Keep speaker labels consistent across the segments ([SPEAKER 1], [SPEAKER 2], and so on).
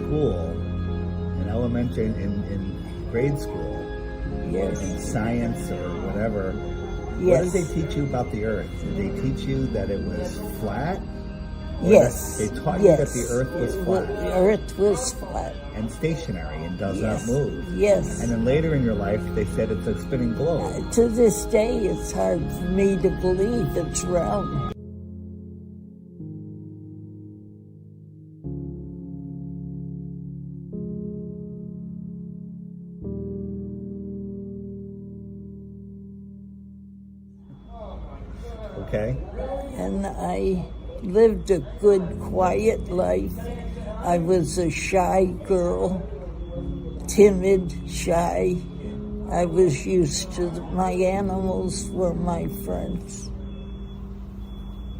[SPEAKER 1] school, in elementary, in grade school,
[SPEAKER 2] Yes.
[SPEAKER 1] in science or whatever, what
[SPEAKER 2] Yes.
[SPEAKER 1] did they teach you about the Earth? Did they teach you that it was flat? Or
[SPEAKER 2] Yes.
[SPEAKER 1] They taught you that the Earth was flat
[SPEAKER 2] The earth was flat.
[SPEAKER 1] and stationary and does
[SPEAKER 2] Yes.
[SPEAKER 1] not move.
[SPEAKER 2] Yes.
[SPEAKER 1] And then later in your life, they said it's a spinning globe.
[SPEAKER 2] To this day, it's hard for me to believe it's round.
[SPEAKER 1] Okay?
[SPEAKER 2] And I lived a good, quiet life. I was a shy girl, timid, shy. I was used to my animals were my friends.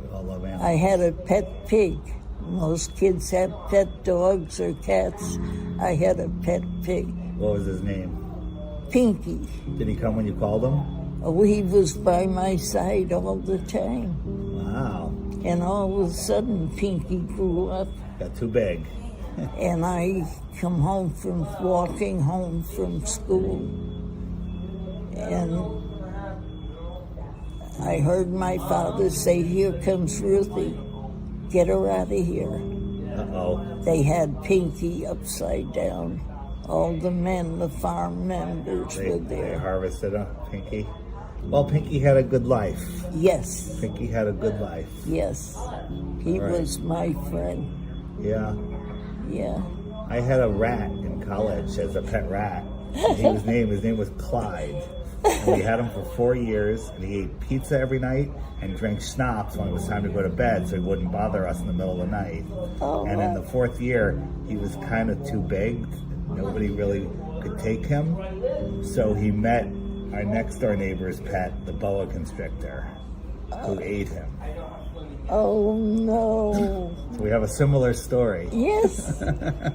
[SPEAKER 1] We all love animals.
[SPEAKER 2] I had a pet pig. Most kids have pet dogs or cats. I had a pet pig,
[SPEAKER 1] What was his name?
[SPEAKER 2] Pinky.
[SPEAKER 1] Did he come when you called him?
[SPEAKER 2] Oh, he was by my side all the time.
[SPEAKER 1] Wow.
[SPEAKER 2] And all of a sudden, Pinky grew up.
[SPEAKER 1] Got too big.
[SPEAKER 2] And I come home from walking home from school, and I heard my father say, "Here comes Ruthie, get her out of here."
[SPEAKER 1] Uh-oh.
[SPEAKER 2] They had Pinky upside down. All the men, the farm members were
[SPEAKER 1] They
[SPEAKER 2] there.
[SPEAKER 1] harvested Pinky. Well, Pinky had a good life.
[SPEAKER 2] Yes,
[SPEAKER 1] Pinky had a good life.
[SPEAKER 2] yes. He
[SPEAKER 1] Right.
[SPEAKER 2] was my friend.
[SPEAKER 1] Yeah.
[SPEAKER 2] Yeah.
[SPEAKER 1] I had a rat in college as a pet rat. And his name was Clyde. And we had him for 4 years, and he ate pizza every night and drank schnapps when it was time to go to bed so he wouldn't bother us in the middle of the night.
[SPEAKER 2] Oh,
[SPEAKER 1] And in
[SPEAKER 2] wow.
[SPEAKER 1] the 4th year, he was kind of too big. Nobody really could take him. So he met our next door neighbor's pet, the boa constrictor, who ate him.
[SPEAKER 2] Oh no.
[SPEAKER 1] So we have a similar story.
[SPEAKER 2] Yes.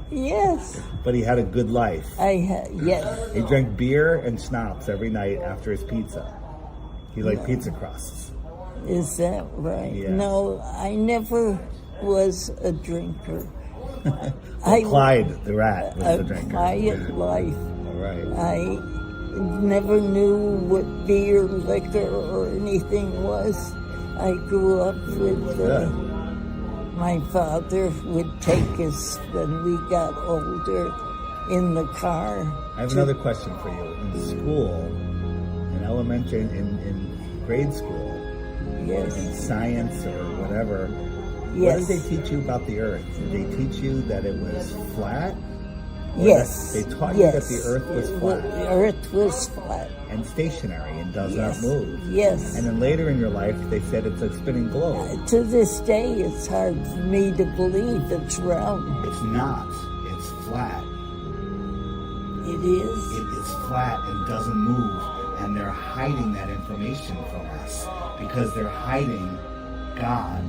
[SPEAKER 2] Yes.
[SPEAKER 1] But he had a good life.
[SPEAKER 2] Yes.
[SPEAKER 1] He drank beer and schnapps every night after his pizza. He liked pizza crusts.
[SPEAKER 2] Is that right?
[SPEAKER 1] Yeah.
[SPEAKER 2] No, I never was a drinker.
[SPEAKER 1] Clyde, the rat, was the
[SPEAKER 2] A
[SPEAKER 1] drinker.
[SPEAKER 2] quiet life.
[SPEAKER 1] All right.
[SPEAKER 2] I never knew what beer, liquor, or anything was. I grew up with my father would take us when we got older in the car.
[SPEAKER 1] I have another question for you. In school, in elementary, in grade school,
[SPEAKER 2] Yes.
[SPEAKER 1] in science or whatever, what
[SPEAKER 2] Yes.
[SPEAKER 1] did they teach you about the Earth? Did they teach you that it was flat? Or
[SPEAKER 2] Yes.
[SPEAKER 1] that they taught you
[SPEAKER 2] yes.
[SPEAKER 1] that the Earth was flat
[SPEAKER 2] The earth was flat.
[SPEAKER 1] and stationary and does
[SPEAKER 2] Yes.
[SPEAKER 1] not move.
[SPEAKER 2] Yes.
[SPEAKER 1] And then later in your life, they said it's a spinning globe.
[SPEAKER 2] To this day, it's hard for me to believe it's round.
[SPEAKER 1] It's not. It's flat.
[SPEAKER 2] It is.
[SPEAKER 1] It is flat and doesn't move. And they're hiding that information from us because they're hiding God.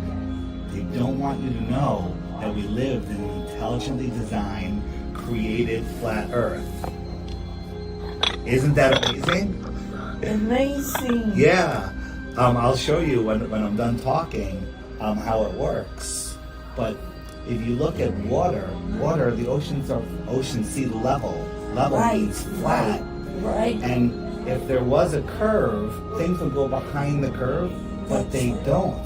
[SPEAKER 1] They don't want you to know that we lived in an intelligently designed, created flat Earth. Isn't that amazing?
[SPEAKER 2] Amazing.
[SPEAKER 1] Yeah. I'll show you when I'm done talking how it works. But if you look at water, the ocean sea level. Level
[SPEAKER 2] Right,
[SPEAKER 1] means flat.
[SPEAKER 2] Right.
[SPEAKER 1] And if there was a curve, things would go behind the curve, but they don't.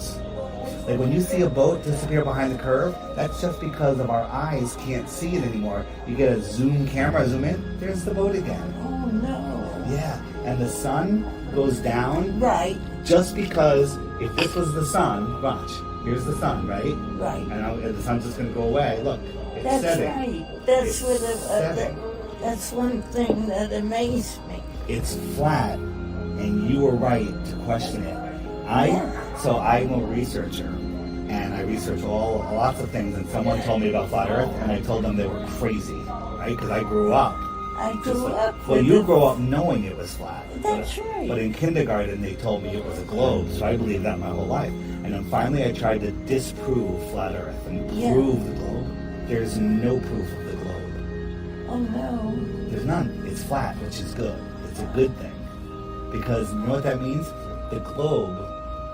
[SPEAKER 1] Like when you see a boat disappear behind the curve, that's just because of our eyes can't see it anymore. You get a zoom in, there's the boat again.
[SPEAKER 2] Oh no.
[SPEAKER 1] Yeah, and the sun goes down
[SPEAKER 2] Right.
[SPEAKER 1] just because if this was the sun, watch, here's the sun, right?
[SPEAKER 2] Right.
[SPEAKER 1] And the sun's just going to go away. Look, it's
[SPEAKER 2] That's
[SPEAKER 1] setting.
[SPEAKER 2] right. That's
[SPEAKER 1] It's
[SPEAKER 2] what.
[SPEAKER 1] setting.
[SPEAKER 2] That's one thing that amazed me.
[SPEAKER 1] It's flat, and you were right to question it. So I'm a researcher, and I research lots of things. And someone told me about flat Earth, and I told them they were crazy, right? Because I grew up.
[SPEAKER 2] I grew up.
[SPEAKER 1] Well,
[SPEAKER 2] with
[SPEAKER 1] you
[SPEAKER 2] the-
[SPEAKER 1] grew up knowing it was flat.
[SPEAKER 2] That's right.
[SPEAKER 1] But in kindergarten, they told me it was a globe, so I believed that my whole life. And then finally, I tried to disprove flat Earth and prove the globe. There's no proof of the globe.
[SPEAKER 2] Oh no.
[SPEAKER 1] There's none. It's flat, which is good. It's a good thing. Because you know what that means? The globe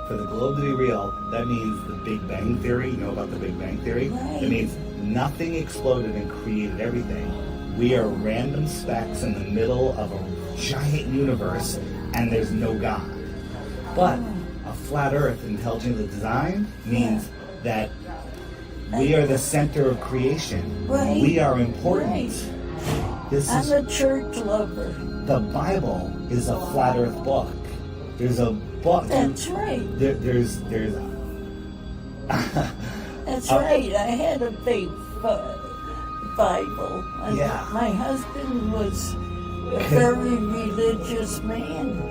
[SPEAKER 1] for the globe to be real, that means the Big Bang Theory. You know about the Big Bang Theory?
[SPEAKER 2] Right.
[SPEAKER 1] It means nothing exploded and created everything. We are random specks in the middle of a giant universe, and there's no God. But a flat Earth, intelligently designed, means that we are the center of creation.
[SPEAKER 2] Right.
[SPEAKER 1] We are important. This
[SPEAKER 2] I'm
[SPEAKER 1] is
[SPEAKER 2] a church lover.
[SPEAKER 1] the Bible is a flat Earth book. There's a book.
[SPEAKER 2] That's right.
[SPEAKER 1] There's
[SPEAKER 2] That's right. I had a big Bible.
[SPEAKER 1] Yeah.
[SPEAKER 2] My husband was a very religious man.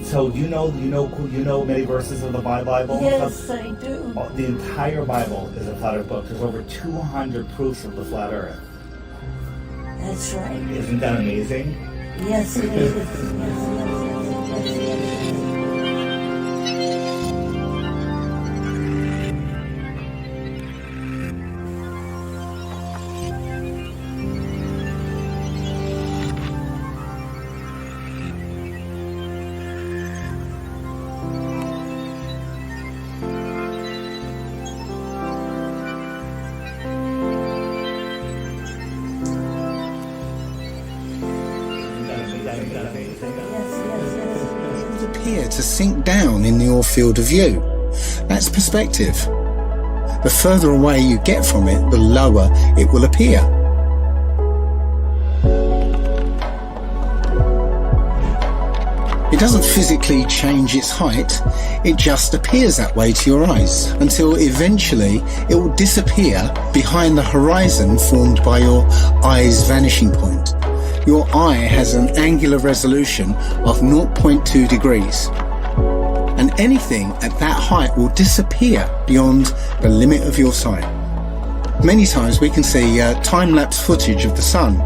[SPEAKER 1] So you know many verses of the Bible?
[SPEAKER 2] Yes, I do.
[SPEAKER 1] The entire Bible is a flat Earth book. There's over 200 proofs of the flat Earth.
[SPEAKER 2] That's right.
[SPEAKER 1] Isn't that amazing?
[SPEAKER 2] Yes, it is. Yes.
[SPEAKER 3] Appear to sink down in your field of view. That's perspective. The further away you get from it, the lower it will appear. It doesn't physically change its height, it just appears that way to your eyes, until eventually it will disappear behind the horizon formed by your eye's vanishing point. Your eye has an angular resolution of 0.2 degrees, and anything at that height will disappear beyond the limit of your sight. Many times we can see time-lapse footage of the sun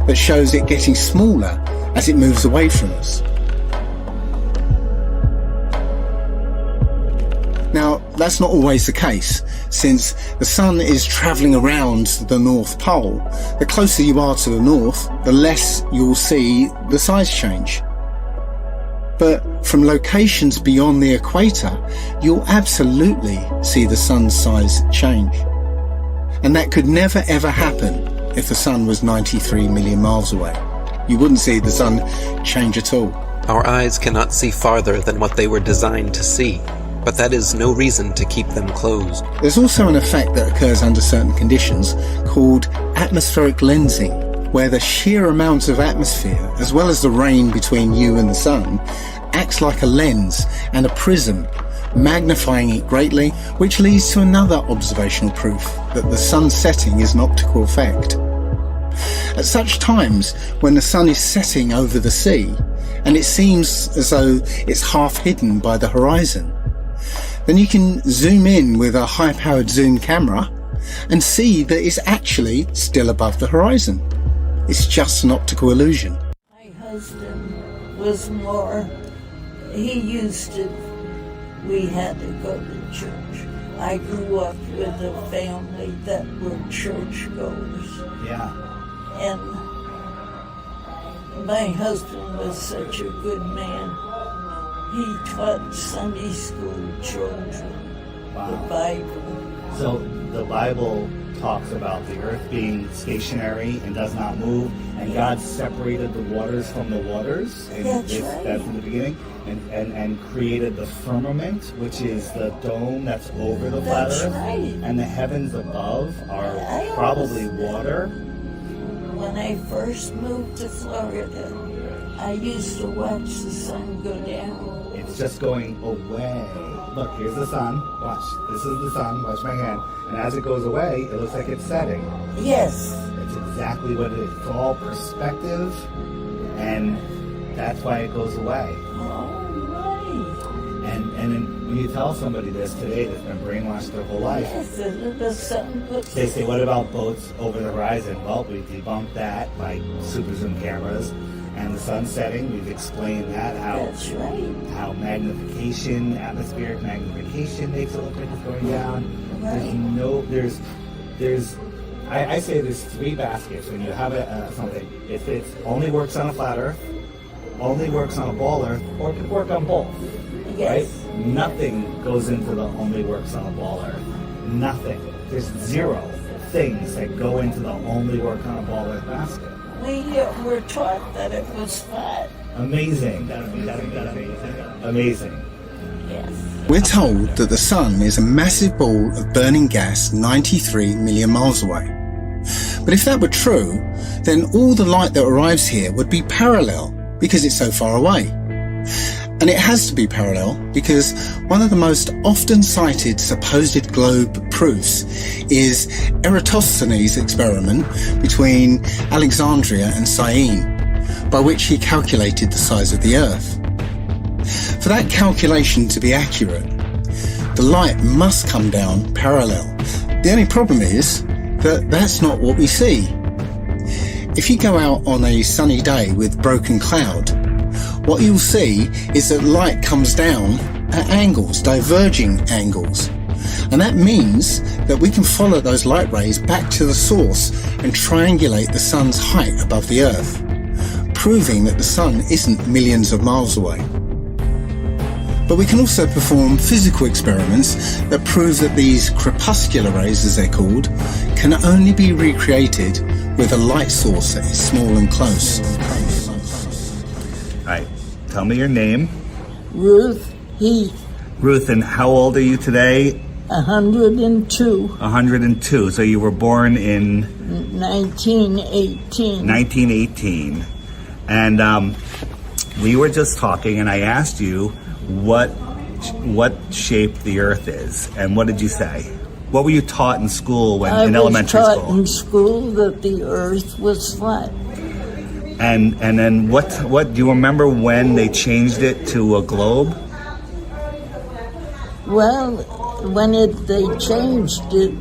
[SPEAKER 3] that shows it getting smaller as it moves away from us. Now, that's not always the case, since the sun is travelling around the North Pole. The closer you are to the north, the less you'll see the size change. But from locations beyond the equator, you'll absolutely see the sun's size change. And that could never ever happen if the sun was 93 million miles away. You wouldn't see the sun change at all.
[SPEAKER 4] Our eyes cannot see farther than what they were designed to see, but that is no reason to keep them closed.
[SPEAKER 3] There's also an effect that occurs under certain conditions called atmospheric lensing, where the sheer amount of atmosphere, as well as the rain between you and the sun, acts like a lens and a prism, magnifying it greatly, which leads to another observational proof that the sun setting is an optical effect. At such times, when the sun is setting over the sea, and it seems as though it's half hidden by the horizon, then you can zoom in with a high-powered zoom camera and see that it's actually still above the horizon. It's just an optical illusion.
[SPEAKER 2] My husband was more, we had to go to church. I grew up with a family that were churchgoers.
[SPEAKER 1] Yeah.
[SPEAKER 2] And my husband was such a good man. He taught Sunday school children the Bible.
[SPEAKER 1] So the Bible talks about the earth being stationary and does not move, and God separated the waters from the waters. And
[SPEAKER 2] That's right.
[SPEAKER 1] That's in the beginning. And created the firmament, which is the dome that's over the flat
[SPEAKER 2] That's
[SPEAKER 1] earth.
[SPEAKER 2] right.
[SPEAKER 1] And the heavens above are
[SPEAKER 2] I
[SPEAKER 1] probably water.
[SPEAKER 2] When I first moved to Florida, I used to watch the sun go down.
[SPEAKER 1] It's just going away. Look, here's the sun. Watch. This is the sun. Watch my hand. And as it goes away, it looks like it's setting.
[SPEAKER 2] Yes.
[SPEAKER 1] It's exactly what it is. It's all perspective, and that's why it goes away.
[SPEAKER 2] All right.
[SPEAKER 1] And then when you tell somebody this today that's been brainwashed their whole life,
[SPEAKER 2] Yes, the sun puts
[SPEAKER 1] they say, what about boats over the horizon? Well, we debunked that by super zoom cameras. And the sun setting, we've explained that,
[SPEAKER 2] That's right.
[SPEAKER 1] how magnification, atmospheric magnification makes it look like it's going down.
[SPEAKER 2] Right.
[SPEAKER 1] I say there's three baskets when you have something. If it only works on a flat earth, only works on a ball earth, or it could work on both.
[SPEAKER 2] Yes.
[SPEAKER 1] Right? Nothing goes into the only works on a ball earth. Nothing. There's 0 things that go into the only work on a ball earth basket.
[SPEAKER 2] We were taught that it was flat.
[SPEAKER 1] Amazing. Amazing.
[SPEAKER 2] Yes.
[SPEAKER 3] We're told that the sun is a massive ball of burning gas 93 million miles away. But if that were true, then all the light that arrives here would be parallel because it's so far away. And it has to be parallel because one of the most often cited supposed globe proofs is Eratosthenes' experiment between Alexandria and Syene, by which he calculated the size of the Earth. For that calculation to be accurate, the light must come down parallel. The only problem is that that's not what we see. If you go out on a sunny day with broken cloud, what you'll see is that light comes down at angles, diverging angles. And that means that we can follow those light rays back to the source and triangulate the sun's height above the Earth, proving that the sun isn't millions of miles away. But we can also perform physical experiments that prove that these crepuscular rays, as they're called, can only be recreated with a light source that is small and close.
[SPEAKER 1] All right, tell me your name.
[SPEAKER 2] Ruth Heath,
[SPEAKER 1] Ruth, and how old are you today?
[SPEAKER 2] 102,
[SPEAKER 1] 102. So you were born in
[SPEAKER 2] 1918.
[SPEAKER 1] 1918. And we were just talking, and I asked you what shape the Earth is, and what did you say? What were you taught in school in elementary
[SPEAKER 2] school? I was
[SPEAKER 1] school?
[SPEAKER 2] taught in school that the Earth was flat.
[SPEAKER 1] And then what do you remember when they changed it to a globe?
[SPEAKER 2] Well, when they changed it,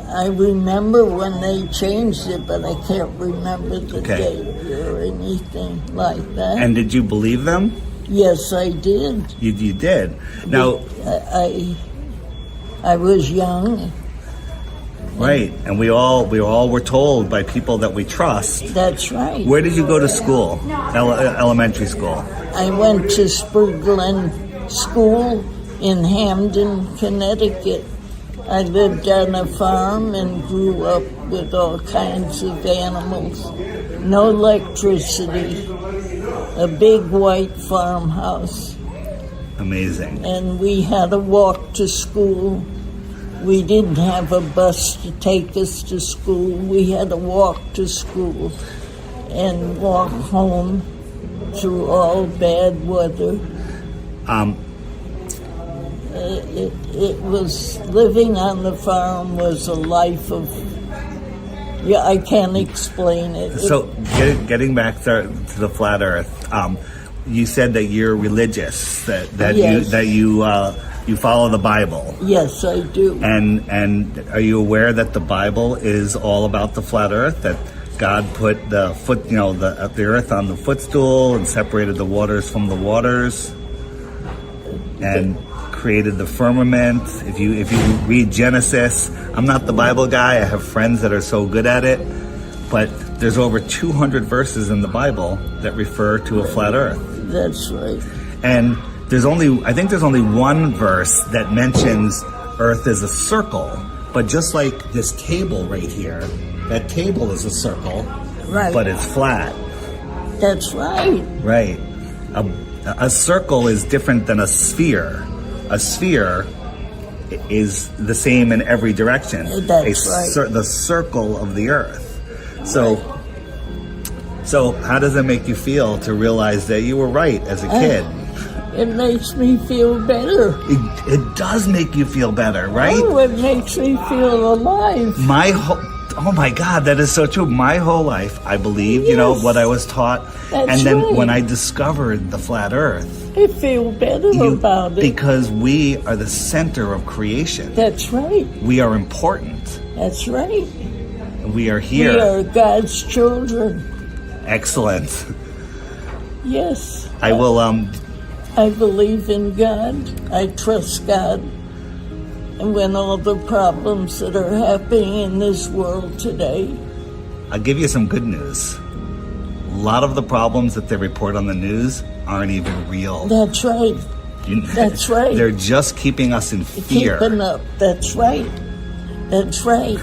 [SPEAKER 2] I remember when they changed it, but I can't remember the date or anything like that.
[SPEAKER 1] And did you believe them?
[SPEAKER 2] Yes, I did.
[SPEAKER 1] You did. Now,
[SPEAKER 2] I was young.
[SPEAKER 1] Right, and we all were told by people that we trust.
[SPEAKER 2] That's right.
[SPEAKER 1] Where did you go to school? Elementary school.
[SPEAKER 2] I went to Spur Glen School in Hamden, Connecticut. I lived on a farm and grew up with all kinds of animals. No electricity. A big white farmhouse.
[SPEAKER 1] Amazing.
[SPEAKER 2] And we had to walk to school. We didn't have a bus to take us to school. We had to walk to school and walk home through all bad weather. It was, living on the farm was a life of, I can't explain it.
[SPEAKER 1] So getting back to the flat Earth, you said that you're religious, that
[SPEAKER 2] Yes.
[SPEAKER 1] you follow the Bible.
[SPEAKER 2] Yes, I do.
[SPEAKER 1] And are you aware that the Bible is all about the flat Earth? That God put the Earth on the footstool and separated the waters from the waters, and created the firmament. If you read Genesis, I'm not the Bible guy. I have friends that are so good at it, but there's over 200 verses in the Bible that refer to a flat Earth.
[SPEAKER 2] That's right.
[SPEAKER 1] And I think there's only one verse that mentions Earth as a circle, but just like this table right here, that table is a circle,
[SPEAKER 2] Right.
[SPEAKER 1] but it's flat.
[SPEAKER 2] That's right.
[SPEAKER 1] Right. A circle is different than a sphere. A sphere is the same in every direction.
[SPEAKER 2] That's right.
[SPEAKER 1] The circle of the Earth. So how does it make you feel to realize that you were right as a kid?
[SPEAKER 2] It makes me feel better.
[SPEAKER 1] It does make you feel better, right?
[SPEAKER 2] Oh, it makes me feel alive.
[SPEAKER 1] Oh my God, that is so true. My whole life, I believe,
[SPEAKER 2] Yes.
[SPEAKER 1] what I was taught.
[SPEAKER 2] That's
[SPEAKER 1] and then
[SPEAKER 2] right.
[SPEAKER 1] when I discovered the flat Earth,
[SPEAKER 2] I feel better about it.
[SPEAKER 1] because we are the center of creation.
[SPEAKER 2] That's right.
[SPEAKER 1] We are important.
[SPEAKER 2] That's right.
[SPEAKER 1] We are here.
[SPEAKER 2] We are God's children.
[SPEAKER 1] Excellent.
[SPEAKER 2] Yes.
[SPEAKER 1] I will,
[SPEAKER 2] I believe in God. I trust God. And when all the problems that are happening in this world today,
[SPEAKER 1] I'll give you some good news. A lot of the problems that they report on the news aren't even real.
[SPEAKER 2] that's right. That's right.
[SPEAKER 1] They're just keeping us in fear.
[SPEAKER 2] Keeping up. That's right. That's right.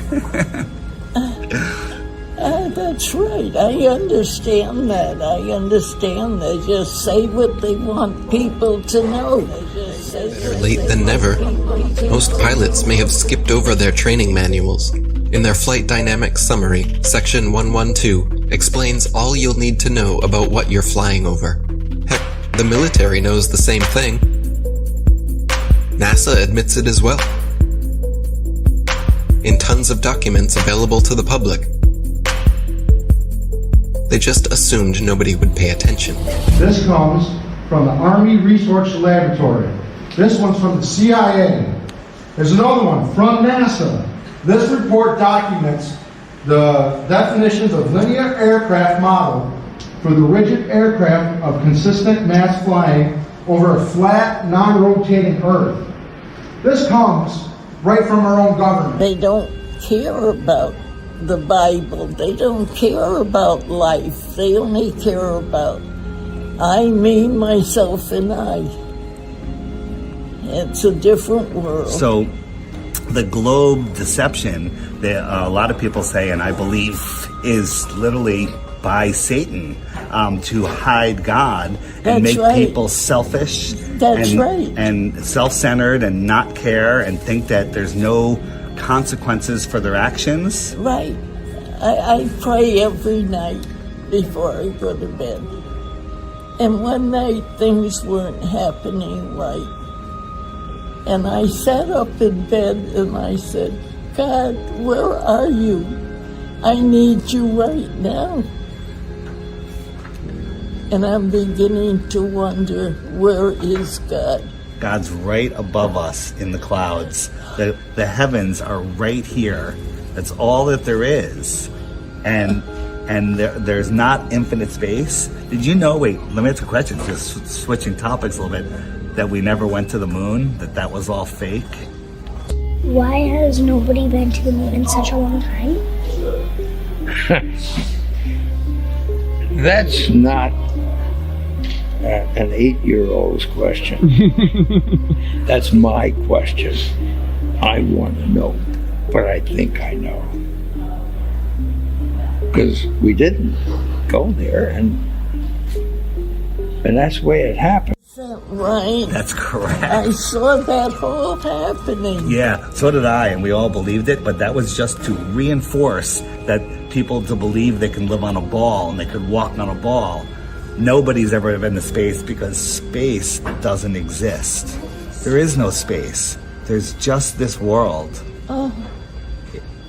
[SPEAKER 2] That's right. I understand that. I understand. They just say what they want people to know.
[SPEAKER 4] Better late than never. Most pilots may have skipped over their training manuals. In their Flight Dynamics Summary, Section 112 explains all you'll need to know about what you're flying over. Heck, the military knows the same thing. NASA admits it as well. In tons of documents available to the public. They just assumed nobody would pay attention.
[SPEAKER 5] This comes from the Army Research Laboratory. This one's from the CIA. There's another one from NASA. This report documents the definitions of linear aircraft model for the rigid aircraft of consistent mass flying over a flat, non-rotating Earth. This comes right from our own government.
[SPEAKER 2] They don't care about the Bible. They don't care about life. They only care about I, me, myself, and I. It's a different world.
[SPEAKER 1] So the globe deception that a lot of people say, and I believe, is literally by Satan to hide God and make people selfish and self-centered and not care and think that there's no consequences for their actions.
[SPEAKER 2] Right. I pray every night before I go to bed. And one night things weren't happening right. And I sat up in bed and I said, God, where are you? I need you right now. And I'm beginning to wonder, where is God?
[SPEAKER 1] God's right above us in the clouds. The heavens are right here. That's all that there is. And there's not infinite space. Did you know, wait, let me ask a question, just switching topics a little bit, that we never went to the moon, that was all fake?
[SPEAKER 6] Why has nobody been to the moon in such a long time?
[SPEAKER 7] That's not an 8-year-old's question. That's my question. I want to know, but I think I know. Because we didn't go there, and that's the way it happened.
[SPEAKER 2] Is that right?
[SPEAKER 1] That's correct.
[SPEAKER 2] I saw that all happening.
[SPEAKER 1] Yeah, so did I, and we all believed it, but that was just to reinforce that people to believe they can live on a ball and they could walk on a ball. Nobody's ever been to space because space doesn't exist. There is no space. There's just this world.
[SPEAKER 2] Oh,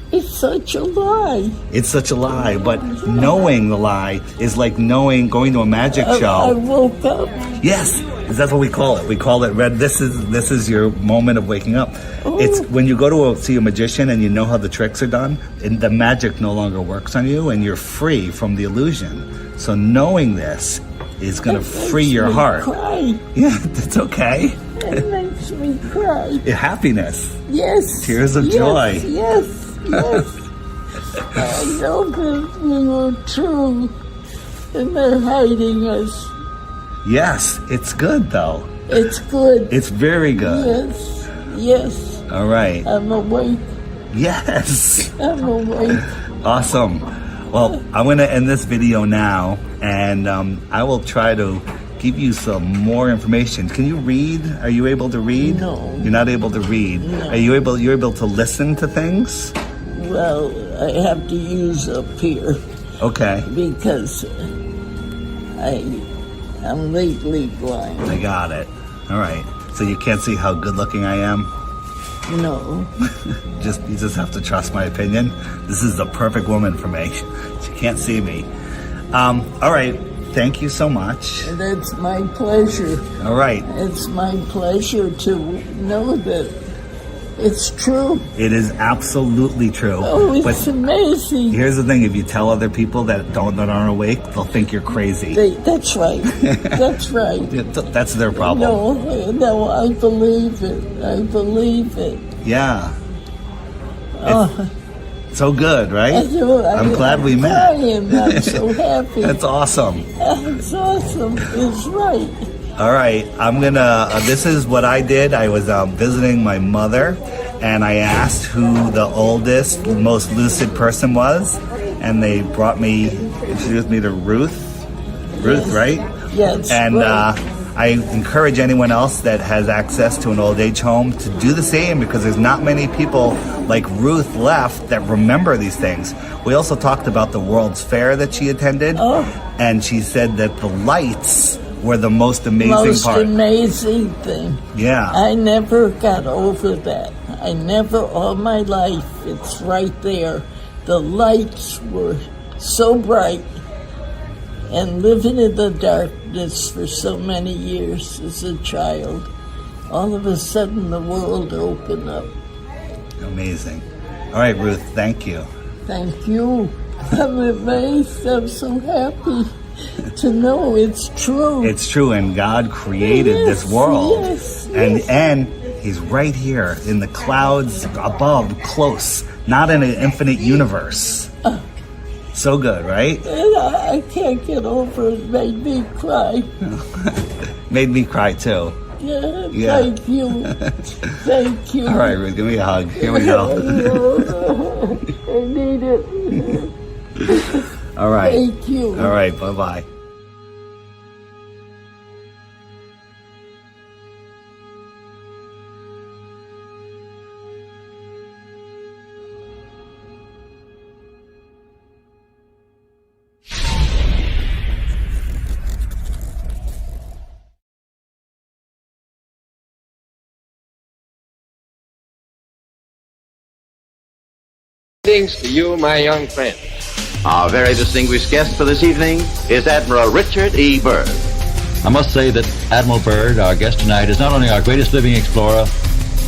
[SPEAKER 2] it's such a lie.
[SPEAKER 1] It's such a lie, but knowing the lie is like going to a magic show.
[SPEAKER 2] I woke up.
[SPEAKER 1] Yes, that's what we call it. We call it red. This is your moment of waking up.
[SPEAKER 2] Oh.
[SPEAKER 1] It's when you go to see a magician and you know how the tricks are done, and the magic no longer works on you, and you're free from the illusion. So knowing this is going to free your heart.
[SPEAKER 2] Cry.
[SPEAKER 1] Yeah, that's okay.
[SPEAKER 2] It makes me cry.
[SPEAKER 1] Happiness.
[SPEAKER 2] Yes.
[SPEAKER 1] Tears of joy.
[SPEAKER 2] Yes. Yes. I know that we were true, and they're hiding us.
[SPEAKER 1] Yes, it's good though.
[SPEAKER 2] It's good.
[SPEAKER 1] It's very good.
[SPEAKER 2] Yes. Yes.
[SPEAKER 1] All right.
[SPEAKER 2] I'm awake.
[SPEAKER 1] Yes.
[SPEAKER 2] I'm awake.
[SPEAKER 1] Awesome. Well, I'm going to end this video now, and I will try to give you some more information. Can you read? Are you able to read?
[SPEAKER 2] No.
[SPEAKER 1] You're not able to read.
[SPEAKER 2] No.
[SPEAKER 1] You're able to listen to things?
[SPEAKER 2] Well, I have to use up here
[SPEAKER 1] Okay.
[SPEAKER 2] because I'm legally blind.
[SPEAKER 1] I got it. All right. So you can't see how good looking I am?
[SPEAKER 2] No.
[SPEAKER 1] You just have to trust my opinion. This is the perfect woman for me. She can't see me. All right. Thank you so much.
[SPEAKER 2] That's my pleasure.
[SPEAKER 1] All right.
[SPEAKER 2] It's my pleasure to know that it's true.
[SPEAKER 1] It is absolutely true.
[SPEAKER 2] Oh, it's
[SPEAKER 1] But
[SPEAKER 2] amazing.
[SPEAKER 1] here's the thing: if you tell other people that aren't awake, they'll think you're crazy.
[SPEAKER 2] That's right. That's right.
[SPEAKER 1] That's their problem.
[SPEAKER 2] No, I believe it. I believe it.
[SPEAKER 1] Yeah.
[SPEAKER 2] Oh,
[SPEAKER 1] So good, right? I'm glad we met.
[SPEAKER 2] I'm so happy.
[SPEAKER 1] That's awesome.
[SPEAKER 2] It's awesome. It's right.
[SPEAKER 1] All right, I'm gonna, this is what I did. I was visiting my mother, and I asked who the oldest, most lucid person was, and they introduced me to Ruth. Ruth, right?
[SPEAKER 2] Yes.
[SPEAKER 1] And
[SPEAKER 2] right.
[SPEAKER 1] I encourage anyone else that has access to an old age home to do the same, because there's not many people like Ruth left that remember these things. We also talked about the World's Fair that she attended, and she said that the lights were the most amazing part.
[SPEAKER 2] Most amazing thing.
[SPEAKER 1] Yeah.
[SPEAKER 2] I never got over that. I never, all my life, it's right there. The lights were so bright. And living in the darkness for so many years as a child, all of a sudden the world opened up.
[SPEAKER 1] Amazing. All right, Ruth, thank you.
[SPEAKER 2] Thank you. I'm amazed. I'm so happy to know it's true.
[SPEAKER 1] It's true, and God created this world.
[SPEAKER 2] Yes,
[SPEAKER 1] and He's right here in the clouds above, close, not in an infinite universe. So good, right?
[SPEAKER 2] I can't get over it. Made me cry.
[SPEAKER 1] Made me cry too.
[SPEAKER 2] Yeah. Thank you. Thank you.
[SPEAKER 1] All right, Ruth, give me a hug. Here we go.
[SPEAKER 2] I need it.
[SPEAKER 1] All right.
[SPEAKER 2] Thank you.
[SPEAKER 1] All right, bye-bye.
[SPEAKER 8] Greetings to you, my young friend.
[SPEAKER 9] Our very distinguished guest for this evening is Admiral Richard E. Byrd.
[SPEAKER 10] I must say that Admiral Byrd, our guest tonight, is not only our greatest living explorer,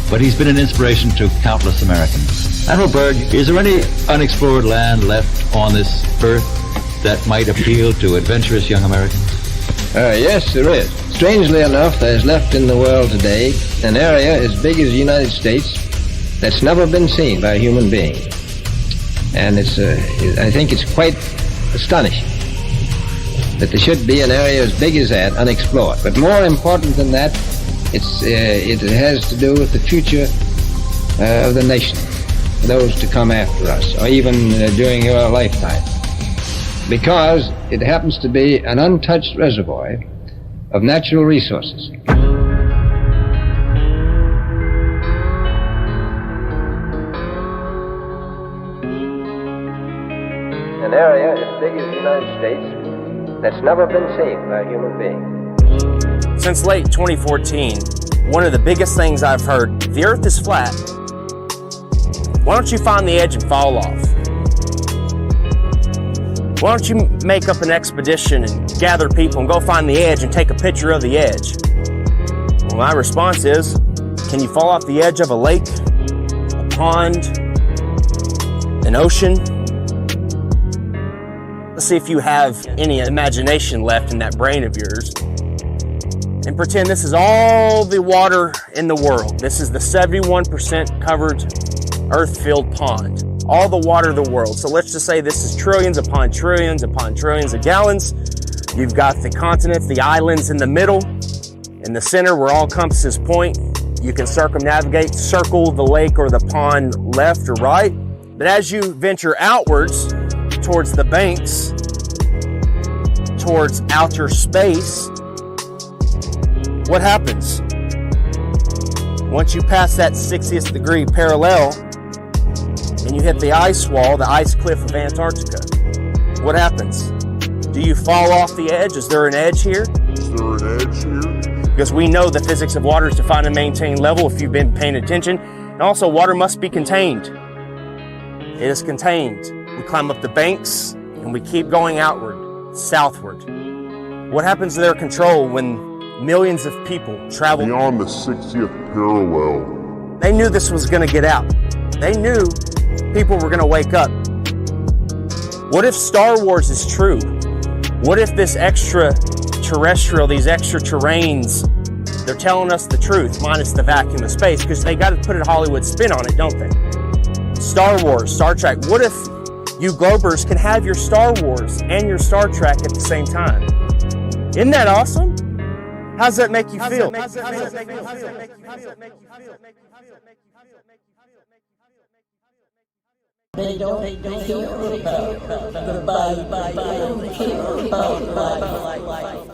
[SPEAKER 10] but he's been an inspiration to countless Americans. Admiral Byrd, is there any unexplored land left on this earth that might appeal to adventurous young Americans?
[SPEAKER 8] Yes, there is. Strangely enough, there's left in the world today an area as big as the United States that's never been seen by a human being. And I think it's quite astonishing that there should be an area as big as that unexplored. But more important than that, it has to do with the future of the nation, those to come after us, or even during your lifetime. Because it happens to be an untouched reservoir of natural resources. An area as big as the United States that's never been seen by a human being.
[SPEAKER 11] Since late 2014, one of the biggest things I've heard, the earth is flat. Why don't you find the edge and fall off? Why don't you make up an expedition and gather people and go find the edge and take a picture of the edge? Well, my response is, can you fall off the edge of a lake, a pond, an ocean? Let's see if you have any imagination left in that brain of yours. And pretend this is all the water in the world. This is the 71% covered earth-filled pond. All the water of the world. So let's just say this is trillions upon trillions upon trillions of gallons. You've got the continents, the islands in the middle. In the center where all compasses point, you can circumnavigate, circle the lake or the pond left or right. But as you venture outwards, towards the banks, towards outer space, what happens? Once you pass that 60th degree parallel and you hit the ice wall, the ice cliff of Antarctica, what happens? Do you fall off the edge? Is there an edge here? Because we know the physics of water is to find and maintain level if you've been paying attention. And also, water must be contained. It is contained. We climb up the banks and we keep going outward, southward. What happens to their control when millions of people travel
[SPEAKER 12] beyond the 60th parallel?
[SPEAKER 11] They knew this was going to get out. They knew people were going to wake up. What if Star Wars is true? What if this extraterrestrial, these extra terrains, they're telling us the truth, minus the vacuum of space, because they got to put a Hollywood spin on it, don't they? Star Wars, Star Trek. What if you Globers can have your Star Wars and your Star Trek at the same time? Isn't that awesome? How's that make you feel?
[SPEAKER 2] They don't care about the Bible. They don't care about life.